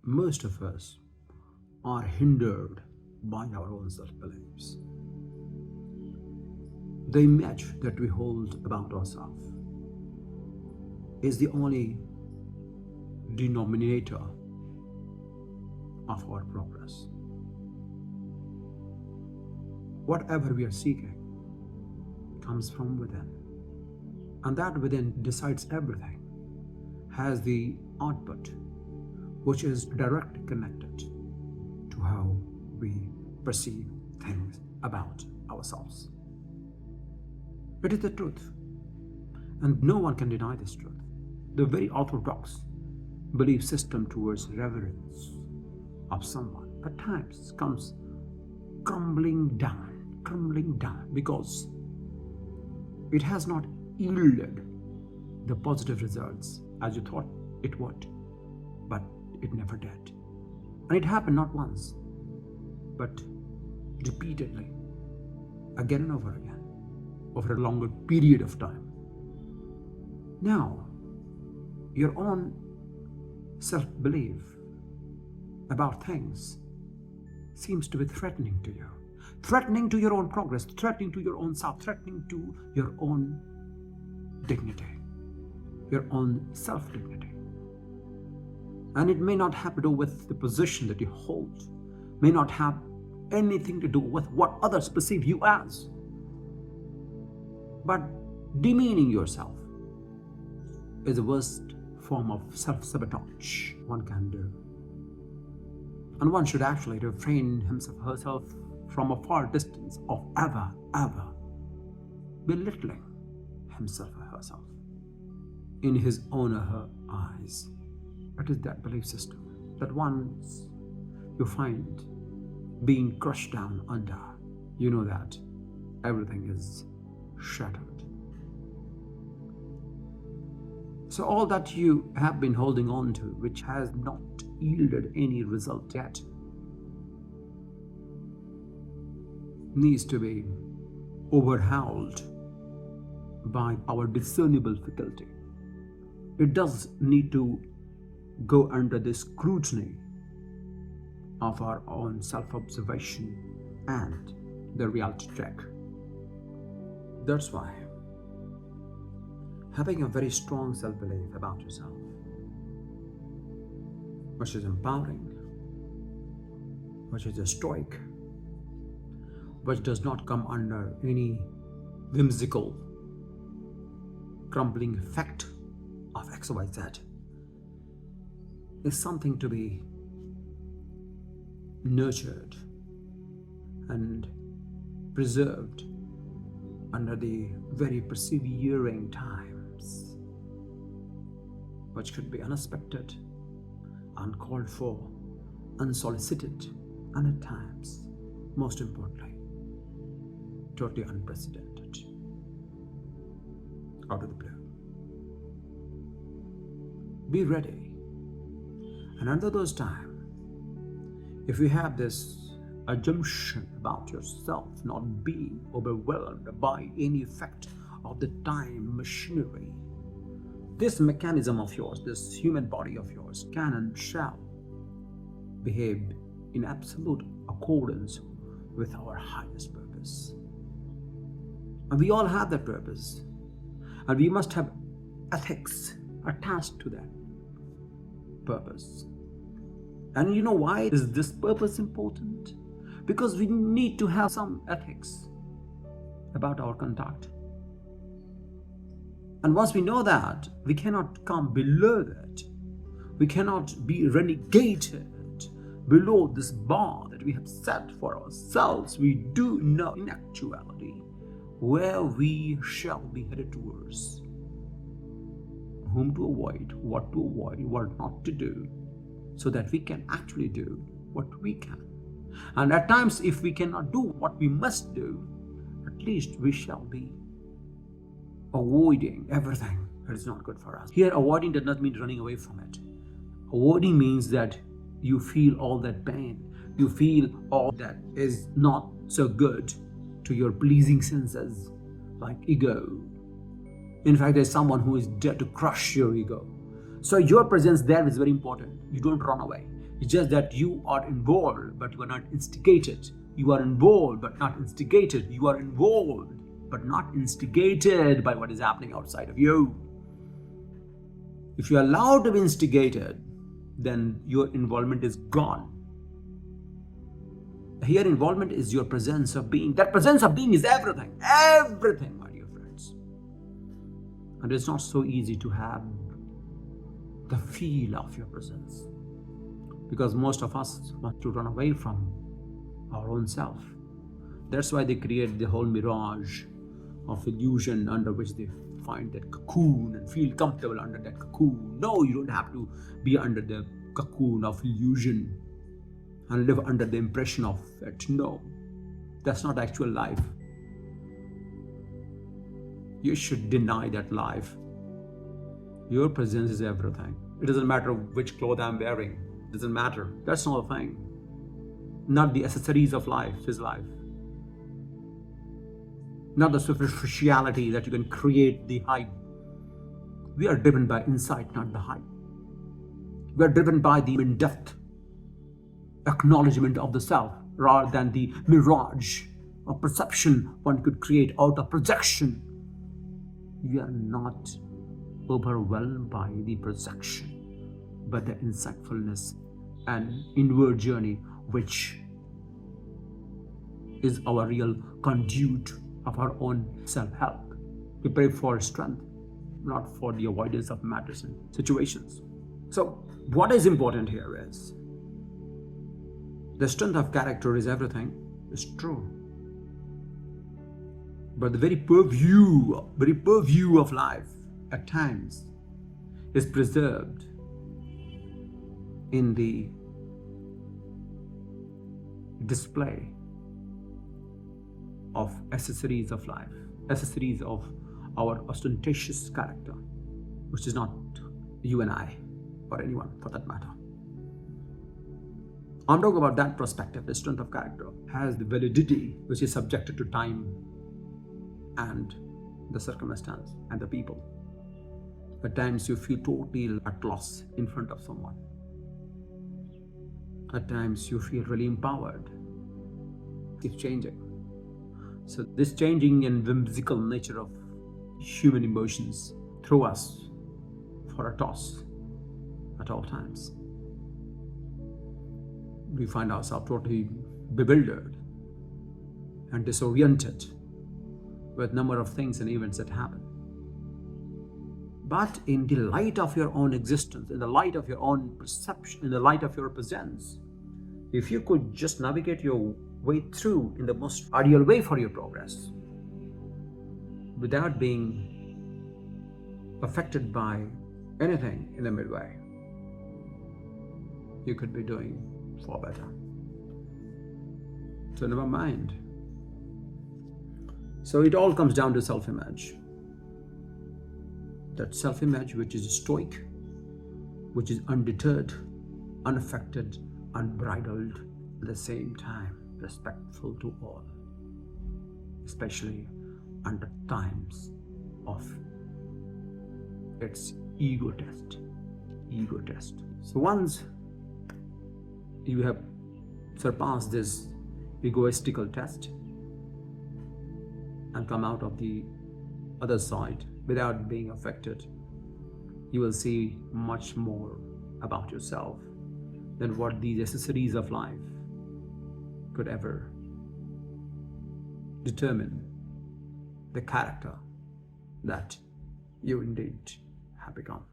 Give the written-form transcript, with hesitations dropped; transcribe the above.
Most of us are hindered by our own self-beliefs. The image that we hold about ourselves is the only denominator of our progress. Whatever we are seeking comes from within, and that within decides everything, has the output which is directly connected to how we perceive things about ourselves. It is the truth, and no one can deny this truth. The very orthodox belief system towards reverence of someone at times comes crumbling down, because it has not yielded the positive results as you thought it would, but it never did. And it happened not once, but repeatedly, again and over again, over a longer period of time. Now, your own self-belief about things seems to be threatening to you, threatening to your own progress, threatening to your own self, threatening to your own dignity, your own self-dignity. And it may not have to do with the position that you hold, may not have anything to do with what others perceive you as. But demeaning yourself is the worst form of self-sabotage one can do. And one should actually refrain himself or herself from a far distance of ever belittling himself or herself in his own or her eyes. It is that belief system that once you find being crushed down under, you know that everything is shattered. So all that you have been holding on to, which has not yielded any result yet, needs to be overhauled by our discernible faculty. It does need to go under the scrutiny of our own self-observation and the reality check. That's why having a very strong self-belief about yourself, which is empowering, which is a stoic, which does not come under any whimsical crumbling effect of XYZ, is something to be nurtured and preserved under the very persevering times, which could be unexpected, uncalled for, unsolicited, and at times, most importantly, totally unprecedented, out of the blue. Be ready. And under those times, if you have this assumption about yourself not being overwhelmed by any effect of the time machinery, this mechanism of yours, this human body of yours, can and shall behave in absolute accordance with our highest purpose. And we all have that purpose, and we must have ethics attached to that purpose. And you know why is this purpose important? Because we need to have some ethics about our conduct. And once we know that, we cannot come below that. We cannot be renegated below this bar that we have set for ourselves. We do know in actuality where we shall be headed towards, whom to avoid, what not to do, so that we can actually do what we can. And at times, if we cannot do what we must do, at least we shall be avoiding everything that is not good for us. Here, avoiding does not mean running away from it. Avoiding means that you feel all that pain, you feel all that is not so good to your pleasing senses, like ego. In fact, there's someone who is there to crush your ego. So your presence there is very important. You don't run away. It's just that you are involved, but you are not instigated. You are involved, but not instigated. You are involved, but not instigated by what is happening outside of you. If you are allowed to be instigated, then your involvement is gone. Here, involvement is your presence of being. That presence of being is everything. Everything, my dear friends. And it's not so easy to have the feel of your presence, because most of us want to run away from our own self. That's why they create the whole mirage of illusion under which they find that cocoon and feel comfortable under that cocoon. No, you don't have to be under the cocoon of illusion and live under the impression of it. No, that's not actual life. You should deny that life. Your presence is everything. It doesn't matter which clothes I'm wearing. It doesn't matter. That's not a thing. Not the accessories of life is life. Not the superficiality that you can create the hype. We are driven by insight, not the hype. We are driven by the in-depth acknowledgement of the self rather than the mirage of perception one could create out of projection. We are not overwhelmed by the projection, but the insightfulness and inward journey, which is our real conduit of our own self-help. We pray for strength, not for the avoidance of matters and situations. So what is important here is the strength of character is everything. It's true. But the very purview of life at times is preserved in the display of accessories of life, accessories of our ostentatious character, which is not you and I, or anyone for that matter. I'm talking about that perspective. The strength of character has the validity which is subjected to time and the circumstance and the people. At times you feel totally at loss in front of someone. At times you feel really empowered. It's changing. So this changing and whimsical nature of human emotions throw us for a toss at all times. We find ourselves totally bewildered and disoriented with a number of things and events that happen. But in the light of your own existence, in the light of your own perception, in the light of your presence, if you could just navigate your way through in the most ideal way for your progress, without being affected by anything in the midway, you could be doing far better. So never mind. So it all comes down to self-image. That self-image which is stoic, which is undeterred, unaffected, unbridled, at the same time respectful to all, especially under times of its ego test. So once you have surpassed this egoistical test and come out of the other side without being affected, you will see much more about yourself than what these accessories of life could ever determine the character that you indeed have become.